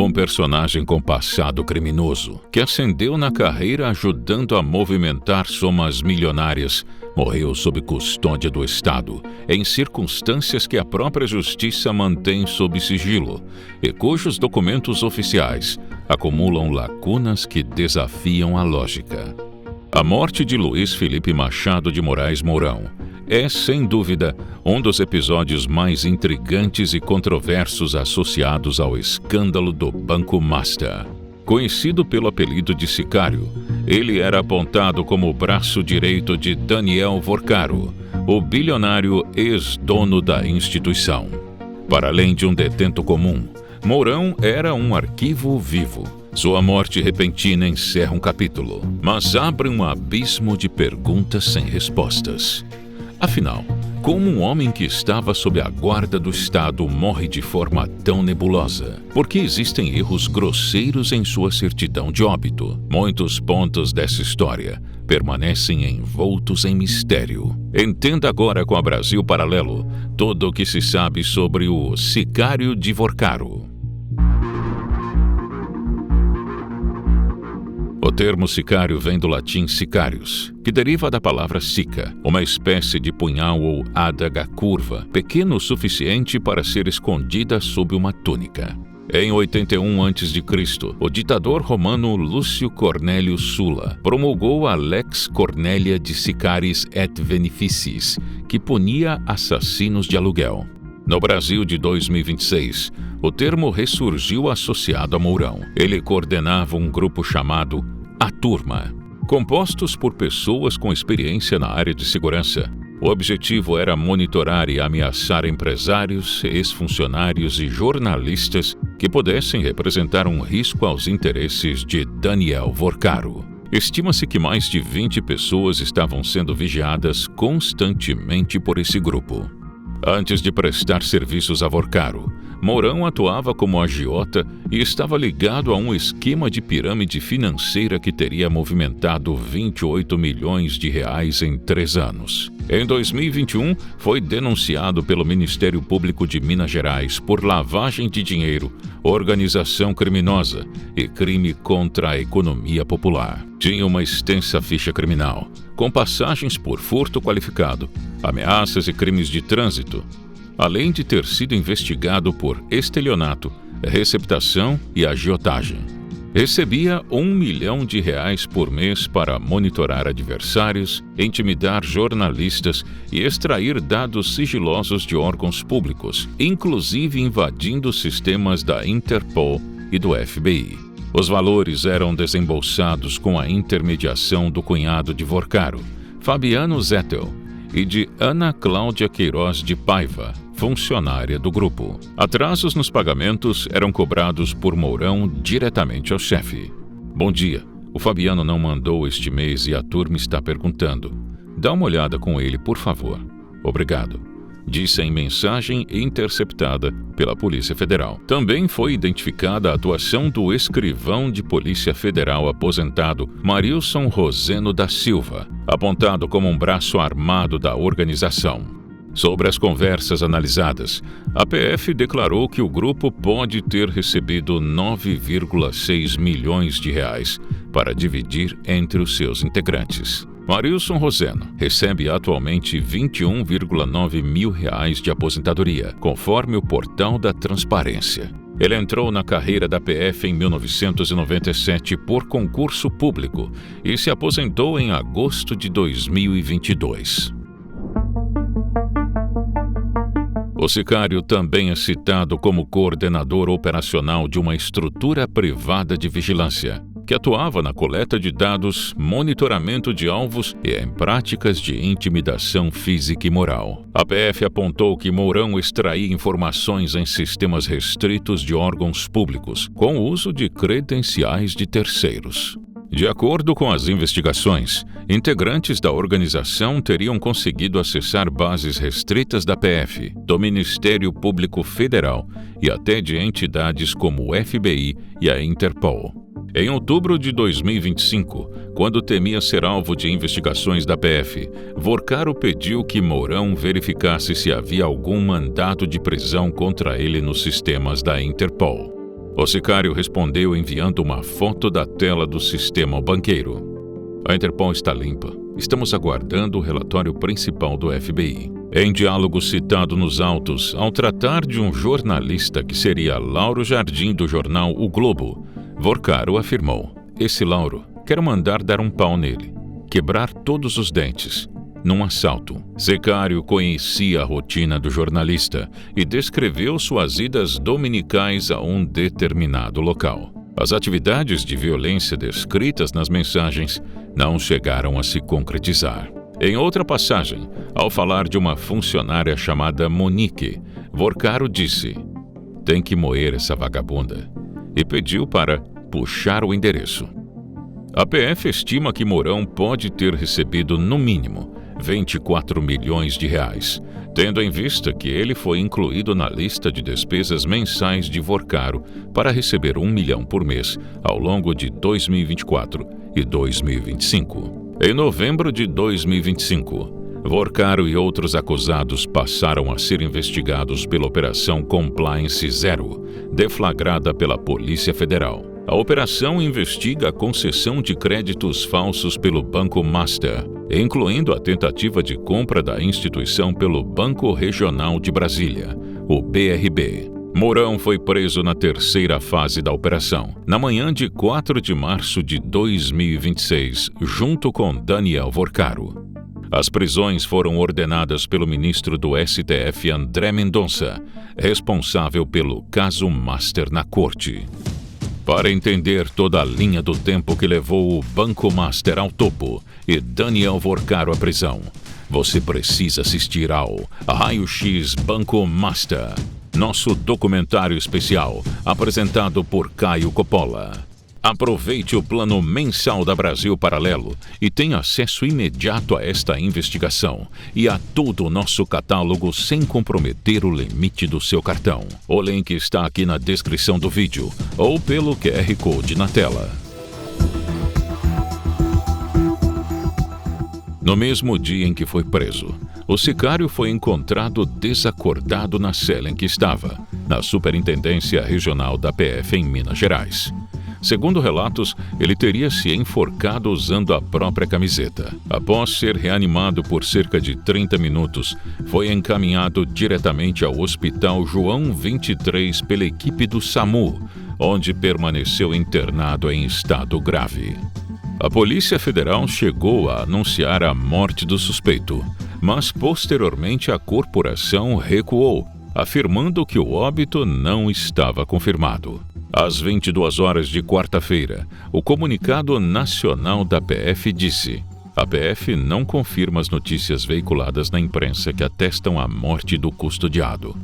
Um personagem com passado criminoso, que ascendeu na carreira ajudando a movimentar somas milionárias, morreu sob custódia do Estado, em circunstâncias que a própria justiça mantém sob sigilo, e cujos documentos oficiais acumulam lacunas que desafiam a lógica. A morte de Luiz Felipe Machado de Moraes Mourão é, sem dúvida, um dos episódios mais intrigantes e controversos associados ao escândalo do Banco Master. Conhecido pelo apelido de Sicário, ele era apontado como o braço direito de Daniel Vorcaro, o bilionário ex-dono da instituição. Para além de um detento comum, Mourão era um arquivo vivo. Sua morte repentina encerra um capítulo, mas abre um abismo de perguntas sem respostas. Afinal, como um homem que estava sob a guarda do Estado morre de forma tão nebulosa? Por que existem erros grosseiros em sua certidão de óbito? Muitos pontos dessa história permanecem envoltos em mistério. Entenda agora com a Brasil Paralelo tudo o que se sabe sobre o Sicário de Vorcaro. O termo sicário vem do latim sicarius, que deriva da palavra sica, uma espécie de punhal ou adaga curva, pequeno o suficiente para ser escondida sob uma túnica. Em 81 a.C., o ditador romano Lúcio Cornélio Sulla promulgou a Lex Cornelia de Sicaris et Beneficis, que punia assassinos de aluguel. No Brasil de 2026, o termo ressurgiu associado a Mourão. Ele coordenava um grupo chamado A Turma, compostos por pessoas com experiência na área de segurança. O objetivo era monitorar e ameaçar empresários, ex-funcionários e jornalistas que pudessem representar um risco aos interesses de Daniel Vorcaro. Estima-se que mais de 20 pessoas estavam sendo vigiadas constantemente por esse grupo. Antes de prestar serviços a Vorcaro, Mourão atuava como agiota e estava ligado a um esquema de pirâmide financeira que teria movimentado 28 milhões de reais em 3 anos. Em 2021, foi denunciado pelo Ministério Público de Minas Gerais por lavagem de dinheiro, organização criminosa e crime contra a economia popular. Tinha uma extensa ficha criminal, com passagens por furto qualificado, ameaças e crimes de trânsito, além de ter sido investigado por estelionato, receptação e agiotagem. Recebia R$1 milhão por mês para monitorar adversários, intimidar jornalistas e extrair dados sigilosos de órgãos públicos, inclusive invadindo sistemas da Interpol e do FBI. Os valores eram desembolsados com a intermediação do cunhado de Vorcaro, Fabiano Zettel, e de Ana Cláudia Queiroz de Paiva, funcionária do grupo. Atrasos nos pagamentos eram cobrados por Mourão diretamente ao chefe. Bom dia, o Fabiano não mandou este mês e a turma está perguntando. Dá uma olhada com ele, por favor. Obrigado, disse em mensagem interceptada pela Polícia Federal. Também foi identificada a atuação do escrivão de Polícia Federal aposentado Marilson Roseno da Silva, apontado como um braço armado da organização. Sobre as conversas analisadas, a PF declarou que o grupo pode ter recebido R$9,6 milhões para dividir entre os seus integrantes. Marilson Roseno recebe atualmente R$21,9 mil de aposentadoria, conforme o Portal da Transparência. Ele entrou na carreira da PF em 1997 por concurso público e se aposentou em agosto de 2022. O sicário também é citado como coordenador operacional de uma estrutura privada de vigilância, que atuava na coleta de dados, monitoramento de alvos e em práticas de intimidação física e moral. A PF apontou que Mourão extraía informações em sistemas restritos de órgãos públicos, com o uso de credenciais de terceiros. De acordo com as investigações, integrantes da organização teriam conseguido acessar bases restritas da PF, do Ministério Público Federal e até de entidades como o FBI e a Interpol. Em outubro de 2025, quando temia ser alvo de investigações da PF, Vorcaro pediu que Mourão verificasse se havia algum mandado de prisão contra ele nos sistemas da Interpol. O sicário respondeu enviando uma foto da tela do sistema banqueiro. A Interpol está limpa. Estamos aguardando o relatório principal do FBI. Em diálogo citado nos autos, ao tratar de um jornalista que seria Lauro Jardim do jornal O Globo, Vorcaro afirmou: "Esse Lauro, quero mandar dar um pau nele, quebrar todos os dentes, num assalto." Sicário conhecia a rotina do jornalista e descreveu suas idas dominicais a um determinado local. As atividades de violência descritas nas mensagens não chegaram a se concretizar. Em outra passagem, ao falar de uma funcionária chamada Monique, Vorcaro disse: "Tem que moer essa vagabunda", e pediu para puxar o endereço. A PF estima que Mourão pode ter recebido, no mínimo, 24 milhões de reais, tendo em vista que ele foi incluído na lista de despesas mensais de Vorcaro para receber 1 milhão por mês ao longo de 2024 e 2025. Em novembro de 2025, Vorcaro e outros acusados passaram a ser investigados pela Operação Compliance Zero, deflagrada pela Polícia Federal. A operação investiga a concessão de créditos falsos pelo Banco Master, incluindo a tentativa de compra da instituição pelo Banco Regional de Brasília, o BRB. Mourão foi preso na terceira fase da operação, na manhã de 4 de março de 2026, junto com Daniel Vorcaro. As prisões foram ordenadas pelo ministro do STF, André Mendonça, responsável pelo caso Master na corte. Para entender toda a linha do tempo que levou o Banco Master ao topo e Daniel Vorcaro à prisão, você precisa assistir ao Raio-X Banco Master, nosso documentário especial, apresentado por Caio Coppola. Aproveite o plano mensal da Brasil Paralelo e tenha acesso imediato a esta investigação e a todo o nosso catálogo sem comprometer o limite do seu cartão. O link está aqui na descrição do vídeo ou pelo QR Code na tela. No mesmo dia em que foi preso, o sicário foi encontrado desacordado na cela em que estava, na Superintendência Regional da PF em Minas Gerais. Segundo relatos, ele teria se enforcado usando a própria camiseta. Após ser reanimado por cerca de 30 minutos, foi encaminhado diretamente ao Hospital João 23 pela equipe do SAMU, onde permaneceu internado em estado grave. A Polícia Federal chegou a anunciar a morte do suspeito, mas posteriormente a corporação recuou, afirmando que o óbito não estava confirmado. Às 22 horas de quarta-feira, o comunicado nacional da PF disse: "A PF não confirma as notícias veiculadas na imprensa que atestam a morte do custodiado",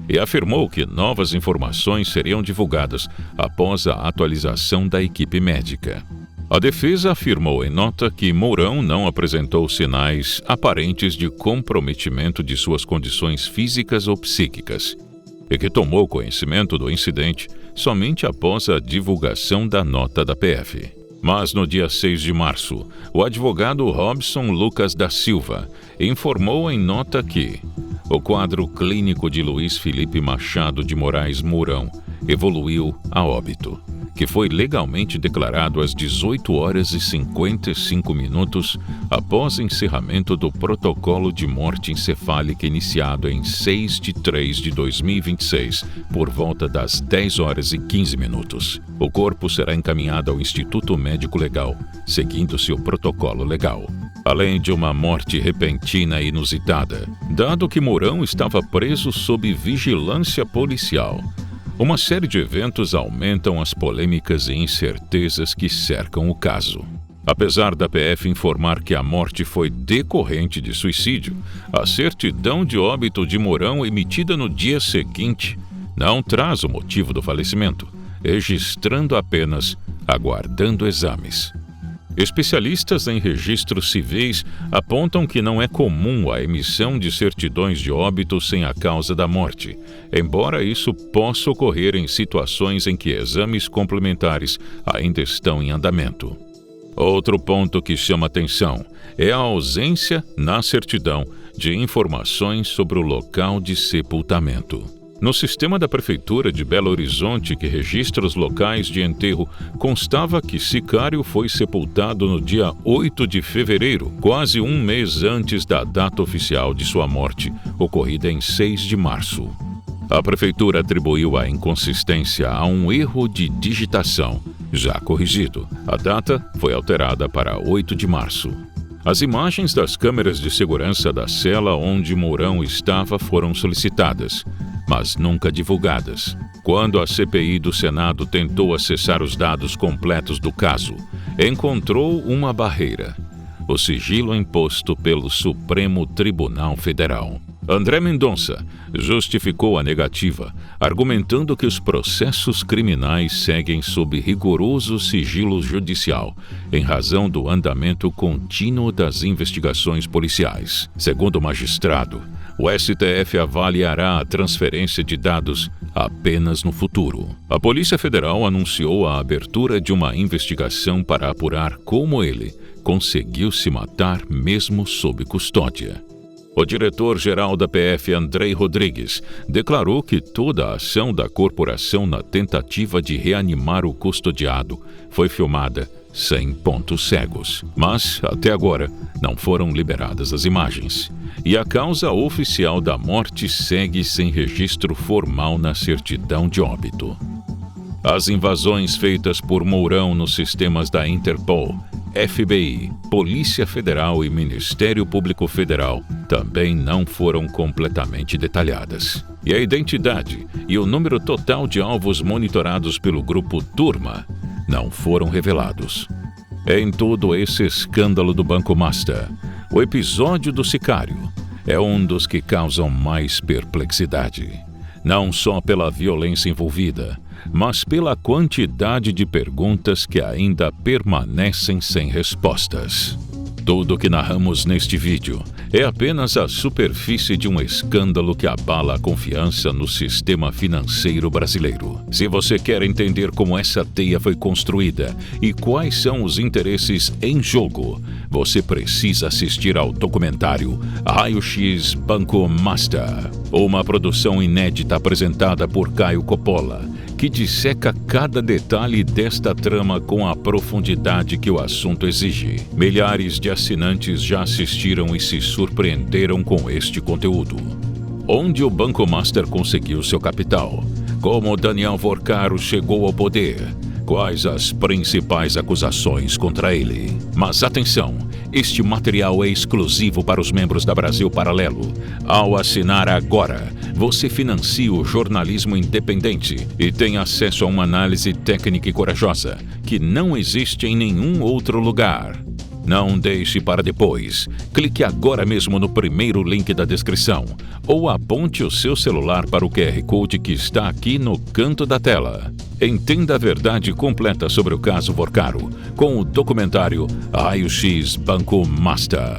e afirmou que novas informações seriam divulgadas após a atualização da equipe médica. A defesa afirmou em nota que Mourão não apresentou sinais aparentes de comprometimento de suas condições físicas ou psíquicas e que tomou conhecimento do incidente somente após a divulgação da nota da PF. Mas no dia 6 de março, o advogado Robson Lucas da Silva informou em nota que o quadro clínico de Luiz Felipe Machado de Moraes Mourão evoluiu a óbito, que foi legalmente declarado às 18 horas e 55 minutos após encerramento do protocolo de morte encefálica iniciado em 6 de 3 de 2026, por volta das 10 horas e 15 minutos. O corpo será encaminhado ao Instituto Médico Legal, seguindo-se o protocolo legal. Além de uma morte repentina e inusitada, dado que Mourão estava preso sob vigilância policial, uma série de eventos aumentam as polêmicas e incertezas que cercam o caso. Apesar da PF informar que a morte foi decorrente de suicídio, a certidão de óbito de Mourão emitida no dia seguinte não traz o motivo do falecimento, registrando apenas aguardando exames. Especialistas em registros civis apontam que não é comum a emissão de certidões de óbito sem a causa da morte, embora isso possa ocorrer em situações em que exames complementares ainda estão em andamento. Outro ponto que chama atenção é a ausência, na certidão, de informações sobre o local de sepultamento. No sistema da Prefeitura de Belo Horizonte, que registra os locais de enterro, constava que Sicário foi sepultado no dia 8 de fevereiro, quase um mês antes da data oficial de sua morte, ocorrida em 6 de março. A Prefeitura atribuiu a inconsistência a um erro de digitação, já corrigido. A data foi alterada para 8 de março. As imagens das câmeras de segurança da cela onde Mourão estava foram solicitadas, mas nunca divulgadas. Quando a CPI do Senado tentou acessar os dados completos do caso, encontrou uma barreira: o sigilo imposto pelo Supremo Tribunal Federal. André Mendonça justificou a negativa, argumentando que os processos criminais seguem sob rigoroso sigilo judicial, em razão do andamento contínuo das investigações policiais. Segundo o magistrado, o STF avaliará a transferência de dados apenas no futuro. A Polícia Federal anunciou a abertura de uma investigação para apurar como ele conseguiu se matar mesmo sob custódia. O diretor-geral da PF, Andrei Rodrigues, declarou que toda a ação da corporação na tentativa de reanimar o custodiado foi filmada sem pontos cegos. Mas, até agora, não foram liberadas as imagens. E a causa oficial da morte segue sem registro formal na certidão de óbito. As invasões feitas por Mourão nos sistemas da Interpol, FBI, Polícia Federal e Ministério Público Federal também não foram completamente detalhadas. E a identidade e o número total de alvos monitorados pelo grupo Turma não foram revelados. Em todo esse escândalo do Banco Master, o episódio do Sicário é um dos que causam mais perplexidade. Não só pela violência envolvida, mas pela quantidade de perguntas que ainda permanecem sem respostas. Tudo o que narramos neste vídeo é apenas a superfície de um escândalo que abala a confiança no sistema financeiro brasileiro. Se você quer entender como essa teia foi construída e quais são os interesses em jogo, você precisa assistir ao documentário Raio-X Banco Master, uma produção inédita apresentada por Caio Coppola, que disseca cada detalhe desta trama com a profundidade que o assunto exige. Milhares de assinantes já assistiram e se surpreenderam com este conteúdo. Onde o Banco Master conseguiu seu capital? Como Daniel Vorcaro chegou ao poder? Quais as principais acusações contra ele? Mas atenção, este material é exclusivo para os membros da Brasil Paralelo. Ao assinar agora, você financia o jornalismo independente e tem acesso a uma análise técnica e corajosa que não existe em nenhum outro lugar. Não deixe para depois. Clique agora mesmo no primeiro link da descrição ou aponte o seu celular para o QR Code que está aqui no canto da tela. Entenda a verdade completa sobre o caso Vorcaro com o documentário Raio-X Banco Master.